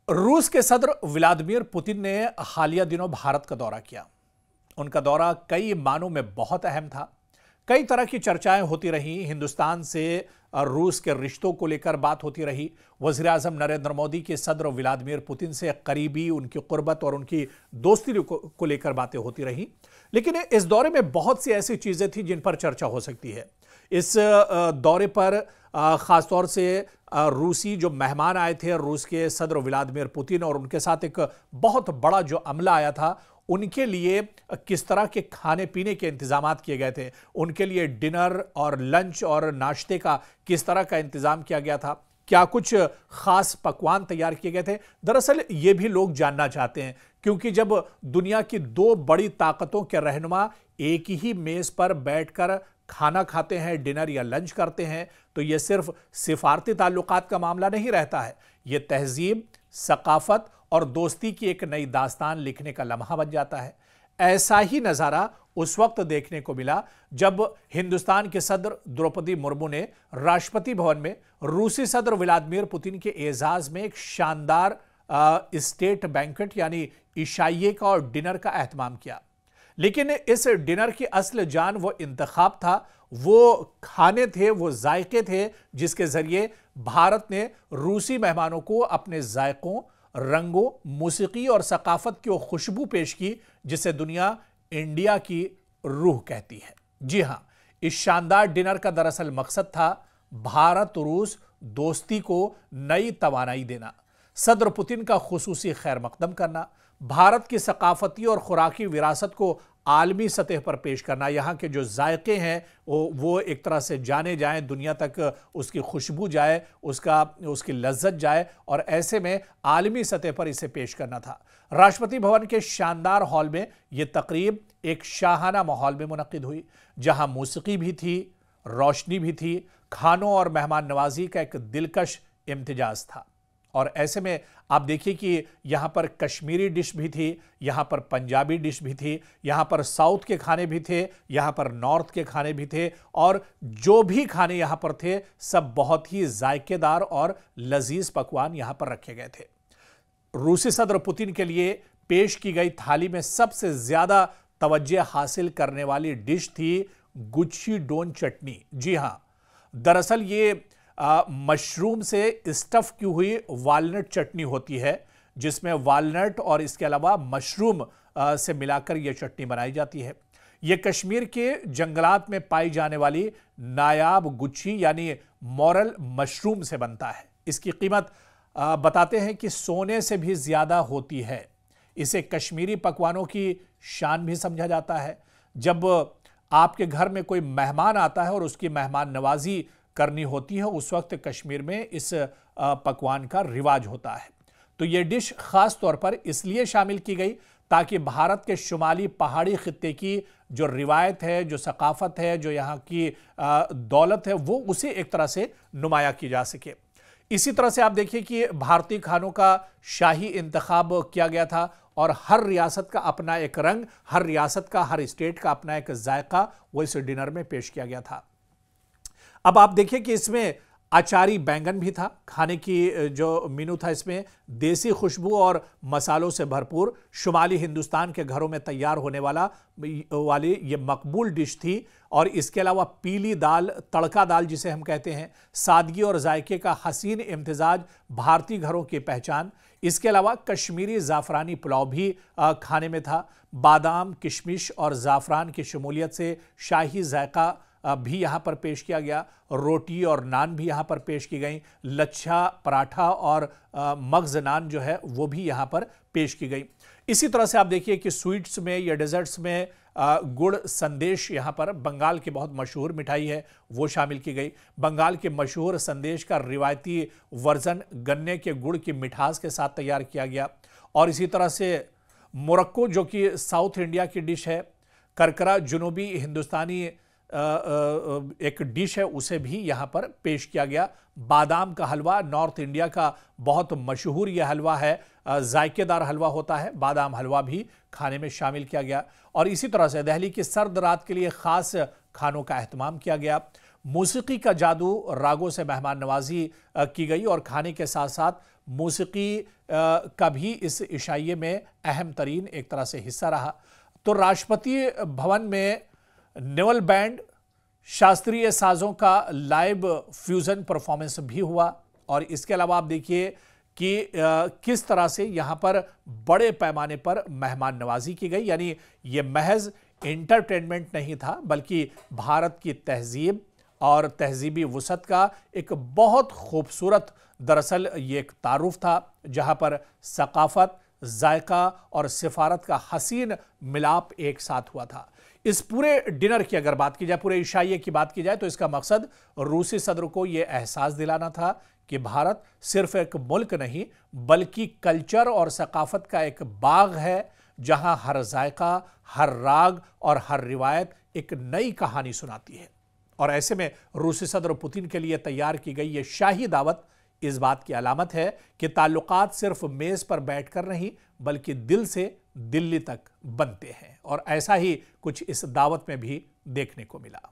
रूस के सदर व्लादिमीर पुतिन ने हालिया दिनों भारत का दौरा किया। उनका दौरा कई मानों में बहुत अहम था। कई तरह की चर्चाएं होती रहीं। हिंदुस्तान से रूस के रिश्तों को लेकर बात होती रही। वज़ीर आज़म नरेंद्र मोदी के सदर व्लादिमीर पुतिन से करीबी, उनकी कुर्बत और उनकी दोस्ती को लेकर बातें होती रहीं। लेकिन इस दौरे में बहुत सी ऐसी चीज़ें थी जिन पर चर्चा हो सकती है। इस दौरे पर ख़ासतौर से रूसी जो मेहमान आए थे, रूस के सदर व्लादिमीर पुतिन, और उनके साथ एक बहुत बड़ा जो अमला आया था, उनके लिए किस तरह के खाने पीने के इंतजामात किए गए थे, उनके लिए डिनर और लंच और नाश्ते का किस तरह का इंतजाम किया गया था, क्या कुछ खास पकवान तैयार किए गए थे। दरअसल ये भी लोग जानना चाहते हैं, क्योंकि जब दुनिया की दो बड़ी ताकतों के रहनुमा एक ही मेज पर बैठकर खाना खाते हैं, डिनर या लंच करते हैं, तो यह सिर्फ सिफारती ताल्लुकात का मामला नहीं रहता है। यह तहजीब, सकाफत और दोस्ती की एक नई दास्तान लिखने का लम्हा बन जाता है। ऐसा ही नज़ारा उस वक्त देखने को मिला जब हिंदुस्तान के सदर द्रौपदी मुर्मू ने राष्ट्रपति भवन में रूसी सदर व्लादिमीर पुतिन के एजाज में एक शानदार स्टेट बैंक्वेट यानी इशाइये का और डिनर का एहतमाम किया। लेकिन इस डिनर की असल जान वो इंतखाब था, वो खाने थे, वो जायके थे जिसके जरिए भारत ने रूसी मेहमानों को अपने जायकों, रंगों, मौसीकी और सकाफत की वो खुशबू पेश की जिसे दुनिया इंडिया की रूह कहती है। जी हां, इस शानदार डिनर का दरअसल मकसद था भारत रूस दोस्ती को नई तवानाई देना, सदर पुतिन का खुसूसी खैर मकदम करना, भारत की सकाफती और खुराकी विरासत को आलमी सतह पर पेश करना, यहाँ के जो जायके हैं वो एक तरह से जाने जाएं, दुनिया तक उसकी खुशबू जाए, उसकी लज्जत जाए, और ऐसे में आलमी सतह पर इसे पेश करना था। राष्ट्रपति भवन के शानदार हॉल में यह तकरीब एक शाहाना माहौल में मुनक्किद हुई, जहां मौसीकी भी थी, रोशनी भी थी, खानों और मेहमान नवाजी का एक दिलकश इम्तिजाज था। और ऐसे में आप देखिए कि यहां पर कश्मीरी डिश भी थी, यहां पर पंजाबी डिश भी थी, यहां पर साउथ के खाने भी थे, यहां पर नॉर्थ के खाने भी थे, और जो भी खाने यहां पर थे सब बहुत ही जायकेदार और लजीज पकवान यहां पर रखे गए थे। रूसी सदर पुतिन के लिए पेश की गई थाली में सबसे ज्यादा तवज्जो हासिल करने वाली डिश थी गुच्ची डोन चटनी। जी हां, दरअसल ये मशरूम से स्टफ की हुई वालनट चटनी होती है, जिसमें वालनट और इसके अलावा मशरूम से मिलाकर यह चटनी बनाई जाती है। यह कश्मीर के जंगलात में पाई जाने वाली नायाब गुच्छी यानी मॉरल मशरूम से बनता है। इसकी कीमत बताते हैं कि सोने से भी ज्यादा होती है। इसे कश्मीरी पकवानों की शान भी समझा जाता है। जब आपके घर में कोई मेहमान आता है और उसकी मेहमान नवाजी करनी होती है, उस वक्त कश्मीर में इस पकवान का रिवाज होता है। तो यह डिश खास तौर पर इसलिए शामिल की गई ताकि भारत के शुमाली पहाड़ी खित्ते की जो रिवायत है, जो सकाफत है, जो यहाँ की दौलत है, वो उसे एक तरह से नुमाया की जा सके। इसी तरह से आप देखिए कि भारतीय खानों का शाही इंतखाब किया गया था, और हर रियासत का अपना एक रंग, हर रियासत का, हर स्टेट का अपना एक जायका वो इस डिनर में पेश किया गया था। अब आप देखिए कि इसमें अचारी बैंगन भी था। खाने की जो मेनू था इसमें देसी खुशबू और मसालों से भरपूर शुमाली हिंदुस्तान के घरों में तैयार होने वाली ये मकबूल डिश थी। और इसके अलावा पीली दाल, तड़का दाल जिसे हम कहते हैं, सादगी और जायके का हसीन इम्तिजाज भारतीय घरों की पहचान। इसके अलावा कश्मीरी ज़ाफ़रानी पुलाव भी खाने में था। बादाम, किशमिश और ज़ाफ़रान की शमूलियत से शाही जायका भी यहाँ पर पेश किया गया। रोटी और नान भी यहाँ पर पेश की गई। लच्छा पराठा और मगज़ नान जो है वो भी यहाँ पर पेश की गई। इसी तरह से आप देखिए कि स्वीट्स में या डेजर्ट्स में गुड़ संदेश, यहाँ पर बंगाल की बहुत मशहूर मिठाई है, वो शामिल की गई। बंगाल के मशहूर संदेश का रिवायती वर्जन गन्ने के गुड़ की मिठास के साथ तैयार किया गया। और इसी तरह से मोरक्को, जो कि साउथ इंडिया की डिश है, करकरा जुनूबी हिंदुस्तानी एक डिश है, उसे भी यहाँ पर पेश किया गया। बादाम का हलवा नॉर्थ इंडिया का बहुत मशहूर यह हलवा है, जायकेदार हलवा होता है। बादाम हलवा भी खाने में शामिल किया गया। और इसी तरह से दिल्ली की सर्द रात के लिए खास खानों का अहतमाम किया गया। मौसीकी का जादू, रागों से मेहमान नवाजी की गई और खाने के साथ साथ मौसीकी का भी इस इशाइये में अहम तरीन एक तरह से हिस्सा रहा। तो राष्ट्रपति भवन में नेवल बैंड, शास्त्रीय साजों का लाइव फ्यूजन परफॉर्मेंस भी हुआ। और इसके अलावा आप देखिए कि किस तरह से यहाँ पर बड़े पैमाने पर मेहमान नवाजी की गई। यानी ये महज एंटरटेनमेंट नहीं था, बल्कि भारत की तहजीब और तहजीबी वसअत का एक बहुत खूबसूरत, दरअसल ये एक तारुफ था, जहाँ पर सकाफत, जायका और सिफारत का हसीन मिलाप एक साथ हुआ था। इस पूरे डिनर की अगर बात की जाए, पूरे इशाइये की बात की जाए, तो इसका मकसद रूसी सदर को यह एहसास दिलाना था कि भारत सिर्फ एक मुल्क नहीं, बल्कि कल्चर और सकाफत का एक बाग है, जहां हर जायका, हर राग और हर रिवायत एक नई कहानी सुनाती है। और ऐसे में रूसी सदर पुतिन के लिए तैयार की गई यह शाही दावत इस बात की अलामत है कि ताल्लुकात सिर्फ मेज पर बैठकर नहीं, बल्कि दिल से दिल्ली तक बनते हैं। और ऐसा ही कुछ इस दावत में भी देखने को मिला।